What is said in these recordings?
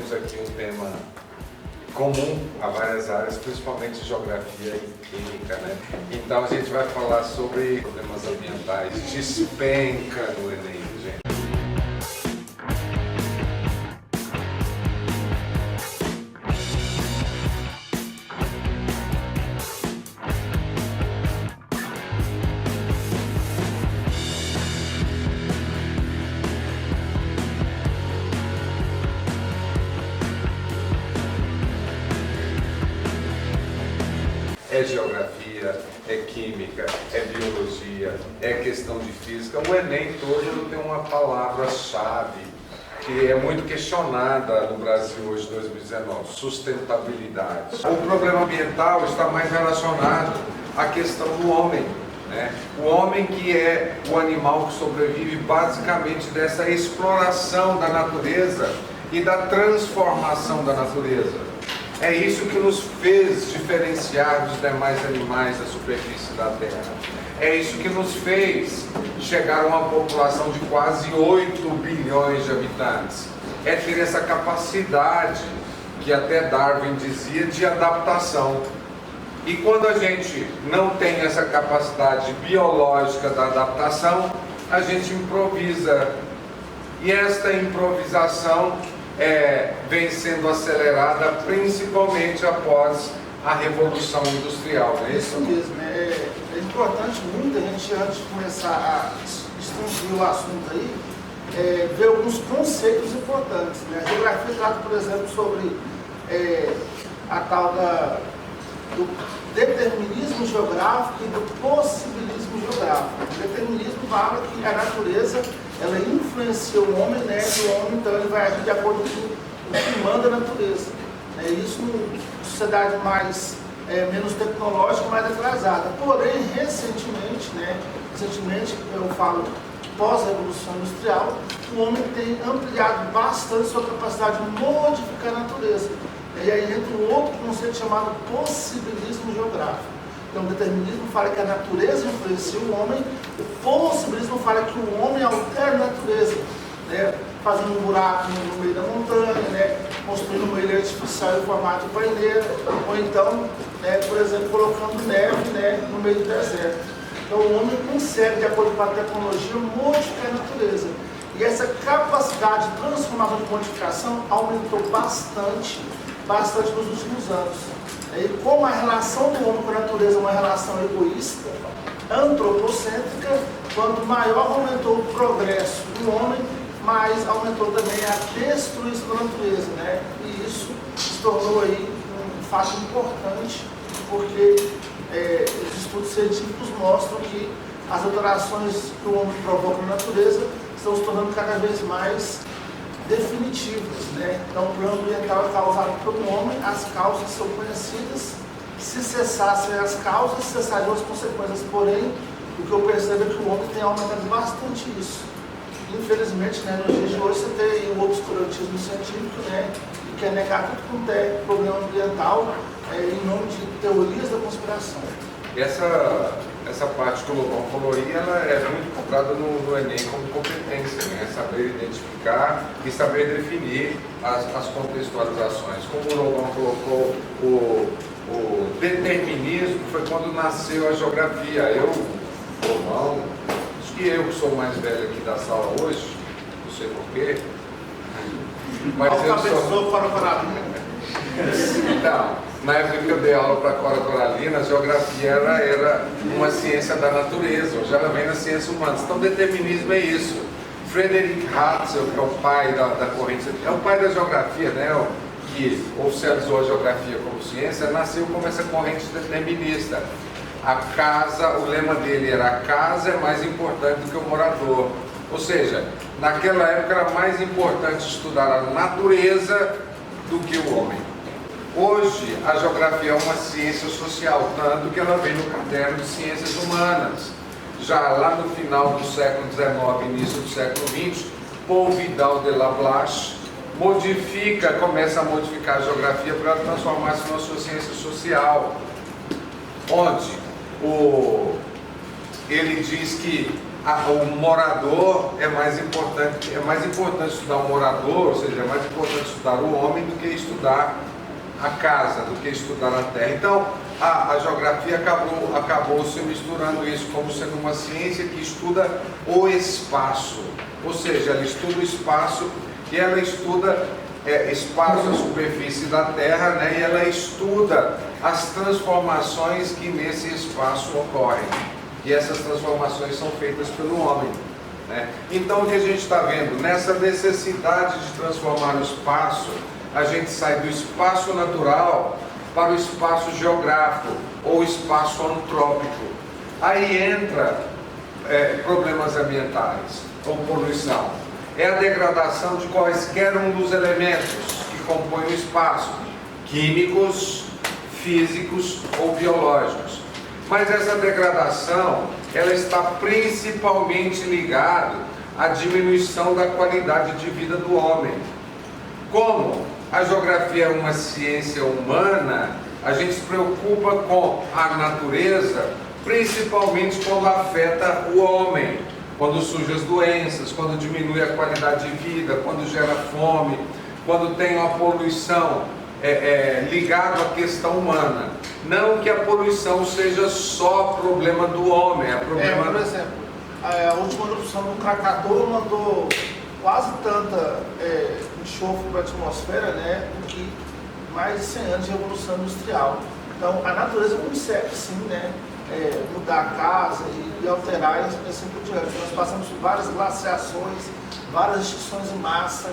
temos aqui um tema comum a várias áreas, principalmente geografia e química, né? Então a gente vai falar sobre problemas ambientais. Despenca no Enem, gente. É geografia, é química, é biologia, é questão de física. O Enem todo tem uma palavra-chave que é muito questionada no Brasil hoje, 2019, sustentabilidade. O problema ambiental está mais relacionado à questão do homem, né? O homem que é o animal que sobrevive basicamente dessa exploração da natureza e da transformação da natureza. É isso que nos fez diferenciar dos demais animais da superfície da Terra. É isso que nos fez chegar a uma população de quase 8 bilhões de habitantes. É ter essa capacidade, que até Darwin dizia, de adaptação. E quando a gente não tem essa capacidade biológica da adaptação, a gente improvisa. E esta improvisação vem sendo acelerada principalmente após a Revolução Industrial, não é isso? Isso mesmo, é importante muito a gente, antes de começar a expandir o assunto aí, ver alguns conceitos importantes, né? A geografia trata, por exemplo, sobre a tal do determinismo geográfico e do possibilismo geográfico. O determinismo fala que a natureza ela influencia o homem, né? E o homem, então, ele vai agir de acordo com o que manda a natureza. Isso numa sociedade menos tecnológica, mais atrasada. Porém, recentemente, eu falo pós-revolução industrial, o homem tem ampliado bastante sua capacidade de modificar a natureza. E aí entra um outro conceito chamado possibilismo geográfico. Então, o determinismo fala que a natureza influencia o homem, o possibilismo fala que o homem altera a natureza, né? Fazendo um buraco no meio da montanha, né? Construindo uma ilha artificial em formato de paineira, ou então, por exemplo, colocando neve, né, no meio do deserto. Então, o homem consegue, de acordo com a tecnologia, modificar a natureza. E essa capacidade de transformação de modificação aumentou bastante nos últimos anos. E como a relação do homem com a natureza é uma relação egoísta, antropocêntrica, quanto maior aumentou o progresso do homem, mais aumentou também a destruição da natureza, né? E isso se tornou aí um fato importante, porque os estudos científicos mostram que as alterações que o homem provoca na natureza estão se tornando cada vez mais definitivas, né? Então, o problema ambiental é causado pelo homem, as causas são conhecidas. Se cessassem as causas, cessariam as consequências. Porém, o que eu percebo é que o homem tem aumentado bastante isso. Infelizmente, né, nos dias de hoje, você tem o obscurantismo científico, né, que quer negar tudo quanto é problema ambiental em nome de teorias da conspiração. Essa parte que o Lobão falou aí, ela é muito cobrada no Enem como competência, né? Saber identificar e saber definir as contextualizações. Como o Lobão colocou, o determinismo foi quando nasceu a geografia. Lobão, acho que eu que sou o mais velho aqui da sala hoje, não sei porquê, mas eu sou... para Coralina. Então, na época que eu dei aula para a Cora Coralina, a geografia era uma ciência da natureza, hoje ela vem nas ciências humanas. Então, determinismo é isso. Frederick Hatzel, que é o pai da corrente, é o pai da geografia, né? Que oficializou a geografia como ciência, nasceu como essa corrente determinista. A casa, o lema dele era: a casa é mais importante do que o morador. Ou seja, naquela época era mais importante estudar a natureza do que o homem. Hoje, a geografia é uma ciência social, tanto que ela vem no caderno de ciências humanas. Já lá no final do século XIX, início do século XX, Paul Vidal de Lablache começa a modificar a geografia para transformar-se numa sua ciência social, onde ele diz que o morador é mais importante estudar o morador, ou seja, é mais importante estudar o homem do que estudar a casa, do que estudar a terra. Então, a geografia acabou se misturando isso como sendo uma ciência que estuda o espaço, ou seja, ela estuda o espaço e ela estuda espaço, a superfície da terra, né? E ela estuda as transformações que nesse espaço ocorrem. E essas transformações são feitas pelo homem, né? Então, o que a gente está vendo? Nessa necessidade de transformar o espaço, a gente sai do espaço natural para o espaço geográfico ou espaço antrópico. Aí entra problemas ambientais ou poluição. É a degradação de quaisquer um dos elementos que compõem o espaço, químicos, físicos ou biológicos. Mas essa degradação, ela está principalmente ligada à diminuição da qualidade de vida do homem. Como a geografia é uma ciência humana, a gente se preocupa com a natureza, principalmente quando afeta o homem, quando surgem as doenças, quando diminui a qualidade de vida, quando gera fome, quando tem uma poluição ligado à questão humana. Não que a poluição seja só problema do homem, é problema... por exemplo, a última erupção do Krakatoa mandou quase tanta enxofre para a atmosfera, né, do que mais de 100 anos de revolução industrial. Então, a natureza consegue, sim, né, mudar a casa e alterar e assim por diante. Nós passamos por várias glaciações, várias extinções em massa,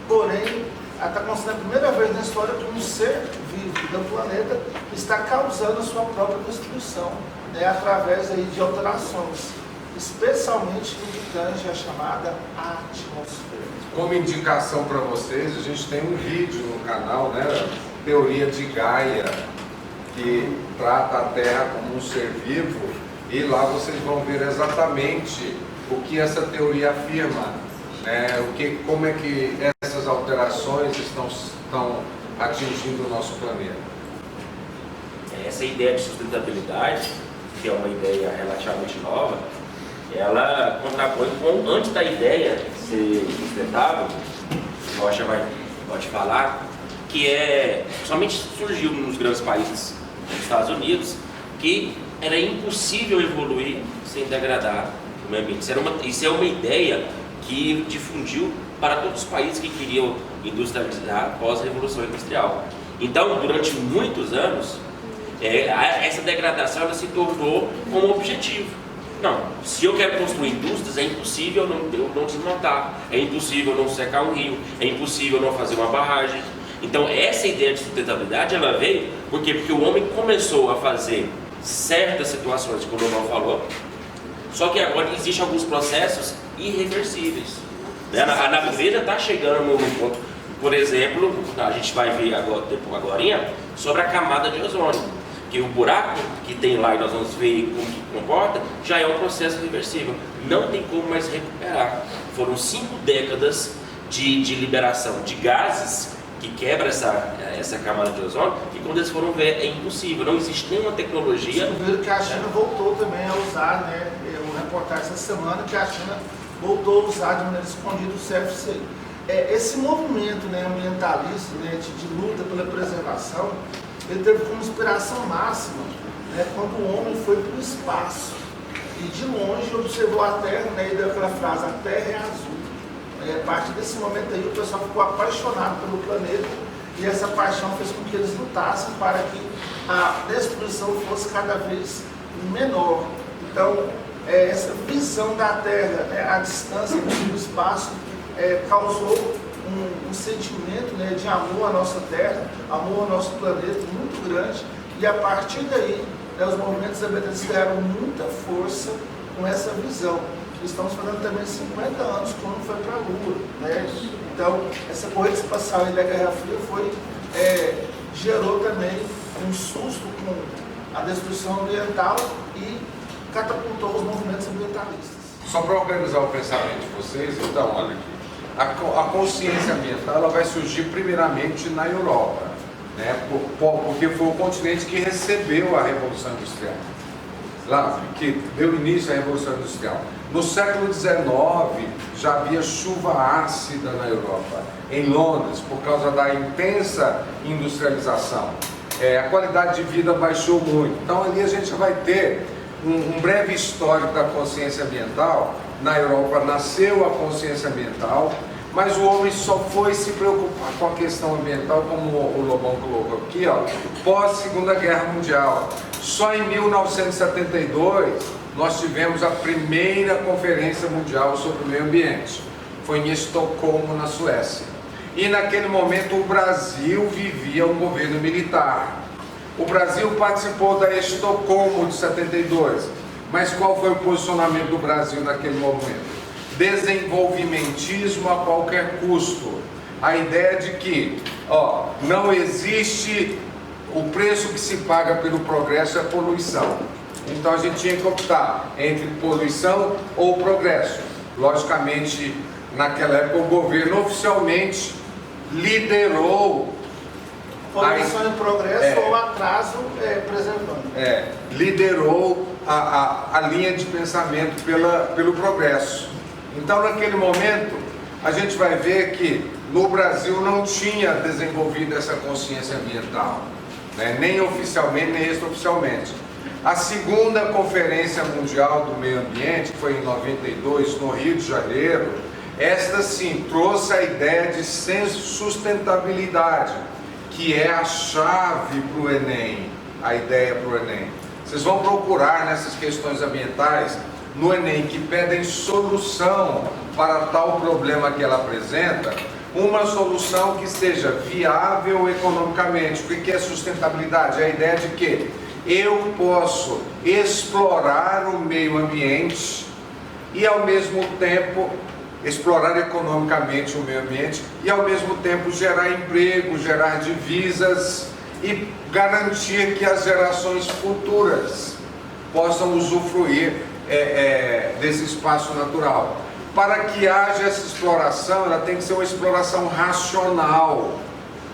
porém, está acontecendo a primeira vez na história que um ser vivo do planeta está causando a sua própria destruição, né, através aí de alterações, especialmente no que tange a chamada atmosfera. Como indicação para vocês, a gente tem um vídeo no canal, né, Teoria de Gaia, que trata a Terra como um ser vivo, e lá vocês vão ver exatamente o que essa teoria afirma, né, como é que essas alterações estão atingindo o nosso planeta. Essa ideia de sustentabilidade, que é uma ideia relativamente nova, ela contrapõe com, antes da ideia de ser sustentável, o Rocha pode falar, que somente surgiu nos grandes países dos Estados Unidos, que era impossível evoluir sem degradar o meio ambiente. Isso é uma ideia que difundiu para todos os países que queriam industrializar após a Revolução Industrial. Então, durante muitos anos, essa degradação ela se tornou como objetivo. Não, se eu quero construir indústrias, é impossível eu não desmontar, é impossível não secar um rio, é impossível não fazer uma barragem. Então, essa ideia de sustentabilidade, ela veio porque o homem começou a fazer certas situações, como o Norman falou, só que agora existem alguns processos irreversíveis. A natureza está chegando no ponto, por exemplo, a gente vai ver agora sobre a camada de ozônio, que o buraco que tem lá e nós vamos ver como que comporta, já é um processo reversível, não tem como mais recuperar. Foram 5 décadas de liberação de gases que quebra essa camada de ozônio, e quando eles foram ver, é impossível, não existe nenhuma tecnologia. Vocês viram que a China voltou também a usar, né, uma reportagem essa semana que a China voltou a usar de maneira escondida o CFC. Esse movimento, né, ambientalista, né, de luta pela preservação, ele teve como inspiração máxima, né, quando o homem foi para o espaço e de longe observou a Terra, né, e deu aquela frase, a Terra é azul. A partir desse momento aí o pessoal ficou apaixonado pelo planeta e essa paixão fez com que eles lutassem para que a destruição fosse cada vez menor. Então, essa visão da Terra, né, a distância do espaço, causou um sentimento, né, de amor à nossa Terra, amor ao nosso planeta muito grande, e a partir daí, né, os movimentos ambientalistas ganharam muita força com essa visão. Estamos falando também de 50 anos quando foi para a Lua, né? Então, essa corrida espacial da Guerra Fria gerou também um susto com a destruição ambiental e catapultou os movimentos ambientalistas. Só para organizar o pensamento de vocês, então, olha aqui, a consciência ambiental ela vai surgir primeiramente na Europa, né? Porque foi o continente que recebeu a Revolução Industrial. lá, que deu início à Revolução Industrial. No século XIX já havia chuva ácida na Europa, em Londres, por causa da intensa industrialização. A qualidade de vida baixou muito. Então ali a gente vai ter um breve histórico da consciência ambiental. Na Europa nasceu a consciência ambiental, mas o homem só foi se preocupar com a questão ambiental, como o Lobão colocou aqui, pós Segunda Guerra Mundial. Só em 1972 nós tivemos a primeira Conferência Mundial sobre o Meio Ambiente. Foi em Estocolmo, na Suécia. E naquele momento o Brasil vivia um governo militar. O Brasil participou da Estocolmo de 72, mas qual foi o posicionamento do Brasil naquele momento? Desenvolvimentismo a qualquer custo. A ideia de que não existe, o preço que se paga pelo progresso é poluição. Então a gente tinha que optar entre poluição ou progresso. Logicamente, naquela época o governo oficialmente liderou poluição e progresso ou atraso preservando. Liderou a linha de pensamento pelo progresso. Então naquele momento a gente vai ver que no Brasil não tinha desenvolvido essa consciência ambiental, né? Nem oficialmente nem extraoficialmente. A segunda Conferência Mundial do Meio Ambiente, que foi em 92 no Rio de Janeiro, esta sim trouxe a ideia de sustentabilidade, que é a chave para o Enem, a ideia para o Enem. Vocês vão procurar nessas questões ambientais no Enem que pedem solução para tal problema que ela apresenta, uma solução que esteja viável economicamente. O que é sustentabilidade? É a ideia de que eu posso explorar o meio ambiente e ao mesmo tempo explorar economicamente o meio ambiente e ao mesmo tempo gerar emprego, gerar divisas e garantir que as gerações futuras possam usufruir desse espaço natural. Para que haja essa exploração, ela tem que ser uma exploração racional,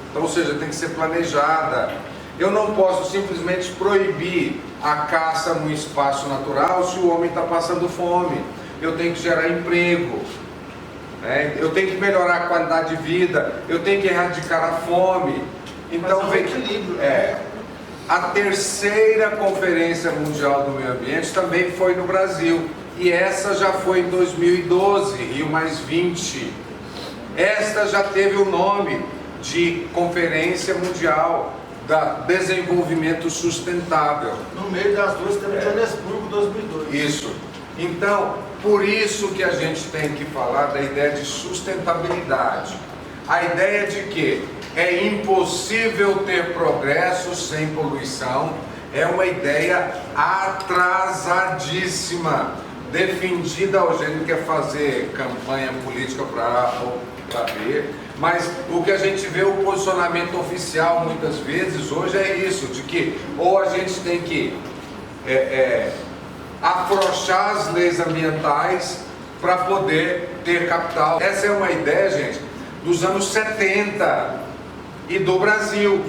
então, ou seja, tem que ser planejada. Eu não posso simplesmente proibir a caça no espaço natural se o homem está passando fome. Eu tenho que gerar emprego, eu tenho que melhorar a qualidade de vida, eu tenho que erradicar a fome. Então vem equilíbrio. A terceira Conferência Mundial do Meio Ambiente também foi no Brasil, e essa já foi em 2012, Rio+20. Esta já teve o nome de Conferência Mundial da Desenvolvimento Sustentável. No meio das duas teve Joanesburgo 2002. Isso. Então, por isso que a gente tem que falar da ideia de sustentabilidade. A ideia de que é impossível ter progresso sem poluição é uma ideia atrasadíssima, defendida ao gênero, quer fazer campanha política para ver, mas o que a gente vê, o posicionamento oficial muitas vezes hoje é isso, de que ou a gente tem que afrouxar as leis ambientais para poder ter capital. Essa é uma ideia, gente, dos anos 70 e do Brasil.